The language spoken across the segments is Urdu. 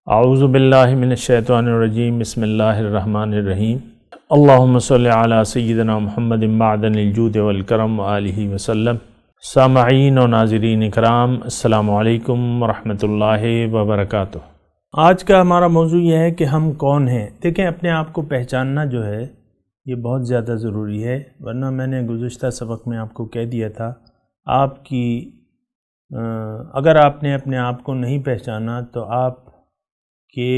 اعوذ باللہ من الشیطان الرجیم بسم اللہ الرحمن الرحیم اللہم صلی علی سیدنا محمد معدن الجود والکرم وآلہ وسلم۔ سامعین و ناظرین اکرام، السلام علیکم ورحمۃ اللہ وبرکاتہ۔ آج کا ہمارا موضوع یہ ہے کہ ہم کون ہیں۔ دیکھیں، اپنے آپ کو پہچاننا جو ہے یہ بہت زیادہ ضروری ہے، ورنہ میں نے گزشتہ سبق میں آپ کو کہہ دیا تھا اگر آپ نے اپنے آپ کو نہیں پہچانا تو آپ کے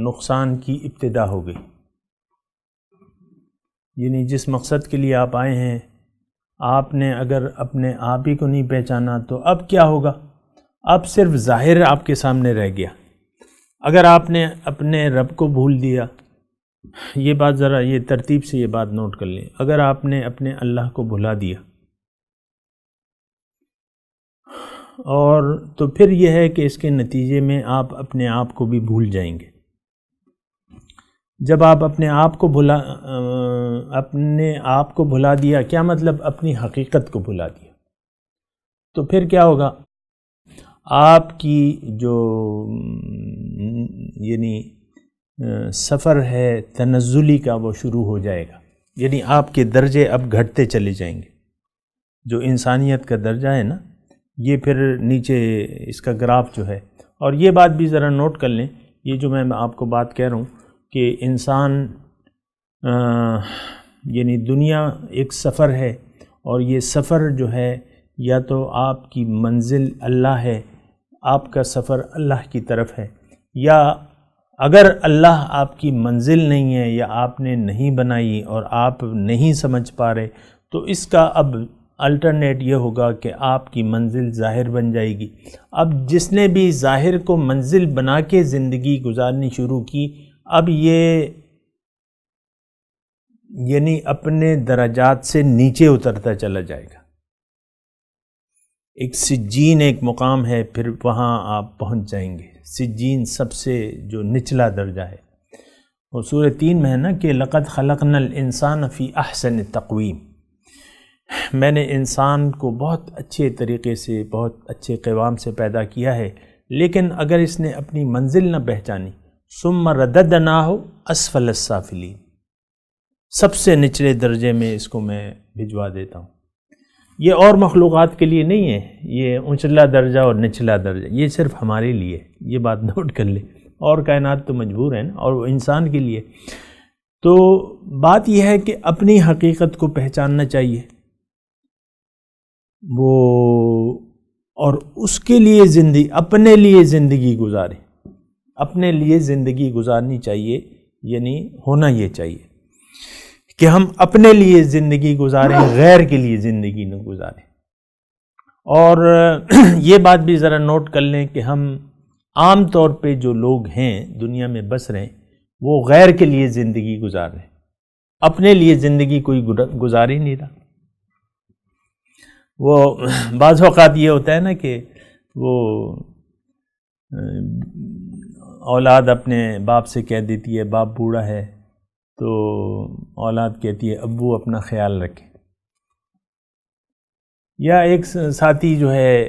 نقصان کی ابتدا ہو گئی۔ یعنی جس مقصد کے لیے آپ آئے ہیں، آپ نے اگر اپنے آپ ہی کو نہیں پہچانا تو اب کیا ہوگا؟ اب صرف ظاہر آپ کے سامنے رہ گیا۔ اگر آپ نے اپنے رب کو بھول دیا، یہ بات ذرا یہ ترتیب سے یہ بات نوٹ کر لیں، اگر آپ نے اپنے اللہ کو بھلا دیا اور تو پھر یہ ہے کہ اس کے نتیجے میں آپ اپنے آپ کو بھی بھول جائیں گے۔ جب آپ اپنے آپ کو بھلا دیا، کیا مطلب؟ اپنی حقیقت کو بھلا دیا، تو پھر کیا ہوگا؟ آپ کی جو سفر ہے تنزلی کا وہ شروع ہو جائے گا۔ یعنی آپ کے درجے اب گھٹتے چلے جائیں گے۔ جو انسانیت کا درجہ ہے نا، یہ پھر نیچے اس کا گراف جو ہے، اور یہ بات بھی ذرا نوٹ کر لیں، یہ جو میں آپ کو بات کہہ رہا ہوں کہ انسان یعنی دنیا ایک سفر ہے، اور یہ سفر جو ہے یا تو آپ کی منزل اللہ ہے، آپ کا سفر اللہ کی طرف ہے، یا اگر اللہ آپ کی منزل نہیں ہے یا آپ نے نہیں بنائی اور آپ نہیں سمجھ پا رہے، تو اس کا اب الٹرنیٹ یہ ہوگا کہ آپ کی منزل ظاہر بن جائے گی۔ اب جس نے بھی ظاہر کو منزل بنا کے زندگی گزارنی شروع کی، اب یہ یعنی اپنے درجات سے نیچے اترتا چلا جائے گا۔ ایک سجین ایک مقام ہے، پھر وہاں آپ پہنچ جائیں گے۔ سجین سب سے جو نچلا درجہ ہے، وہ سورہ 3 میں ہے نا کہ لَقَدْ خَلَقْنَا الْإِنسَانَ فِي أَحْسَنِ تَقْوِيمٍ۔ میں نے انسان کو بہت اچھے طریقے سے، بہت اچھے قوام سے پیدا کیا ہے، لیکن اگر اس نے اپنی منزل نہ پہچانی، ثُمَّ رَدَدْنَاهُ أَسْفَلَ السَّافِلِينَ، سب سے نچلے درجے میں اس کو میں بھجوا دیتا ہوں۔ یہ اور مخلوقات کے لیے نہیں ہے، یہ اونچلا درجہ اور نچلا درجہ یہ صرف ہمارے لیے، یہ بات نوٹ کر لیں۔ اور کائنات تو مجبور ہے نا، اور وہ انسان کے لیے۔ تو بات یہ ہے کہ اپنی حقیقت کو پہچاننا چاہیے، اور اس کے لیے اپنے لیے زندگی گزاریں، اپنے لیے زندگی گزارنی چاہیے۔ یعنی ہونا یہ چاہیے کہ ہم اپنے لیے زندگی گزاریں، غیر کے لیے زندگی نہ گزاریں۔ اور یہ بات بھی ذرا نوٹ کر لیں کہ ہم عام طور پہ جو لوگ ہیں دنیا میں بس رہے ہیں، وہ غیر کے لیے زندگی گزار رہے ہیں، اپنے لیے زندگی کوئی گزار ہی نہیں رہا۔ وہ بعض اوقات یہ ہوتا ہے نا کہ وہ اولاد اپنے باپ سے کہہ دیتی ہے، باپ بوڑھا ہے تو اولاد کہتی ہے ابو اپنا خیال رکھیں، یا ایک ساتھی جو ہے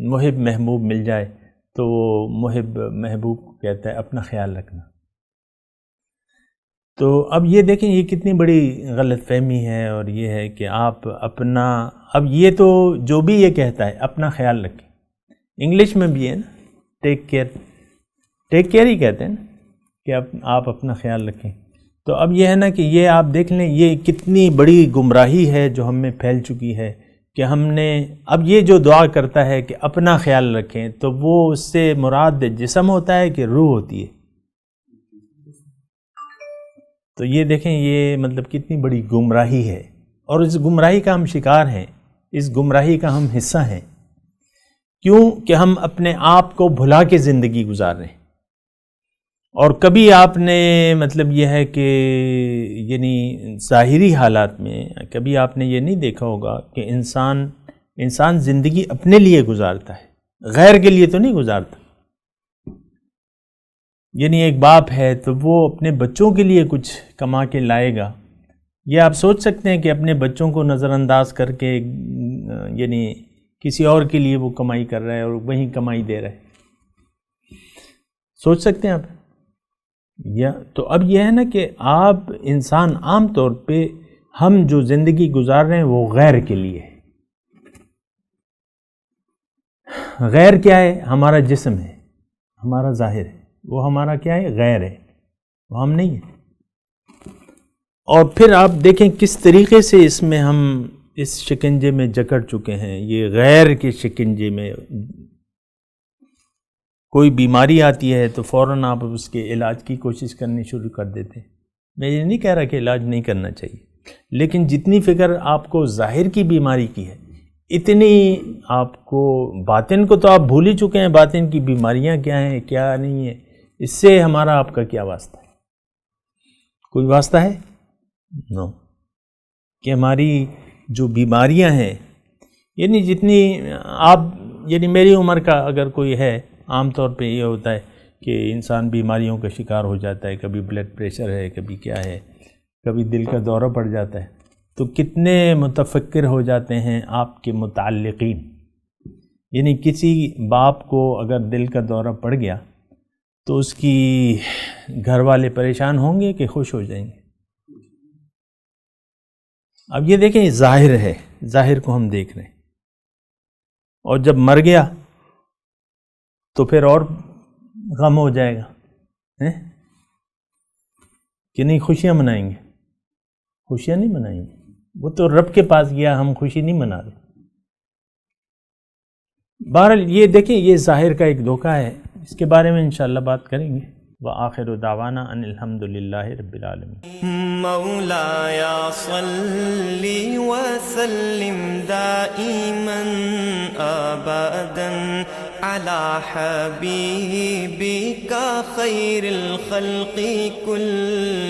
محب محبوب مل جائے تو وہ محب محبوب کہتا ہے اپنا خیال رکھنا۔ تو اب یہ دیکھیں یہ کتنی بڑی غلط فہمی ہے، اور یہ ہے کہ آپ اب یہ تو جو بھی یہ کہتا ہے اپنا خیال رکھیں، انگلش میں بھی ہے نا ٹیک کیئر ہی کہتے ہیں نا کہ آپ اپنا خیال رکھیں۔ تو اب یہ ہے نا کہ یہ آپ دیکھ لیں یہ کتنی بڑی گمراہی ہے جو ہم میں پھیل چکی ہے کہ ہم نے اب یہ جو دعا کرتا ہے کہ اپنا خیال رکھیں، تو وہ اس سے مراد جسم ہوتا ہے کہ روح ہوتی ہے؟ تو یہ دیکھیں یہ مطلب کتنی بڑی گمراہی ہے، اور اس گمراہی کا ہم شکار ہیں، اس گمراہی کا ہم حصہ ہیں۔ کیوں کہ ہم اپنے آپ کو بھلا کے زندگی گزار رہے ہیں۔ اور کبھی آپ نے مطلب یہ ہے کہ یعنی ظاہری حالات میں کبھی آپ نے یہ نہیں دیکھا ہوگا کہ انسان زندگی اپنے لیے گزارتا ہے، غیر کے لیے تو نہیں گزارتا۔ یعنی ایک باپ ہے تو وہ اپنے بچوں کے لیے کچھ کما کے لائے گا، یہ آپ سوچ سکتے ہیں کہ اپنے بچوں کو نظر انداز کر کے یعنی کسی اور کے لیے وہ کمائی کر رہا ہے اور وہیں کمائی دے رہا ہے۔ سوچ سکتے ہیں آپ؟ یا تو اب یہ ہے نا کہ آپ انسان عام طور پہ ہم جو زندگی گزار رہے ہیں وہ غیر کے لیے ہے. غیر کیا ہے؟ ہمارا جسم ہے، ہمارا ظاہر ہے، وہ ہمارا کیا ہے؟ غیر ہے، وہ ہم نہیں ہیں. اور پھر آپ دیکھیں کس طریقے سے اس میں ہم اس شکنجے میں جکڑ چکے ہیں. یہ غیر کے شکنجے میں کوئی بیماری آتی ہے تو فوراً آپ اس کے علاج کی کوشش کرنی شروع کر دیتے ہیں. میں یہ نہیں کہہ رہا کہ علاج نہیں کرنا چاہیے، لیکن جتنی فکر آپ کو ظاہر کی بیماری کی ہے اتنی آپ کو باطن کو تو آپ بھول ہی چکے ہیں. باطن کی بیماریاں کیا ہیں کیا نہیں ہیں، اس سے ہمارا آپ کا کیا واسطہ ہے؟ کوئی واسطہ ہے؟ نو. کہ ہماری جو بیماریاں ہیں، یعنی جتنی آپ، یعنی میری عمر کا اگر کوئی ہے، عام طور پہ یہ ہوتا ہے کہ انسان بیماریوں کا شکار ہو جاتا ہے. کبھی بلڈ پریشر ہے، کبھی کیا ہے، کبھی دل کا دورہ پڑ جاتا ہے. تو کتنے متفکر ہو جاتے ہیں آپ کے متعلقین. یعنی کسی باپ کو اگر دل کا دورہ پڑ گیا تو اس کی گھر والے پریشان ہوں گے کہ خوش ہو جائیں گے؟ اب یہ دیکھیں ظاہر ہے، ظاہر کو ہم دیکھ رہے ہیں. اور جب مر گیا تو پھر اور غم ہو جائے گا کہ نہیں خوشیاں منائیں گے؟ خوشیاں نہیں منائیں گے. وہ تو رب کے پاس گیا، ہم خوشی نہیں منا رہے. بہرحال یہ دیکھیں یہ ظاہر کا ایک دھوکہ ہے، اس کے بارے میں انشاءاللہ بات کریں گے. وآخر دعوانا ان الحمدللہ رب العالمین. مولاي صل وسلم دائما ابدا على حبيبك خير الخلق كلهم.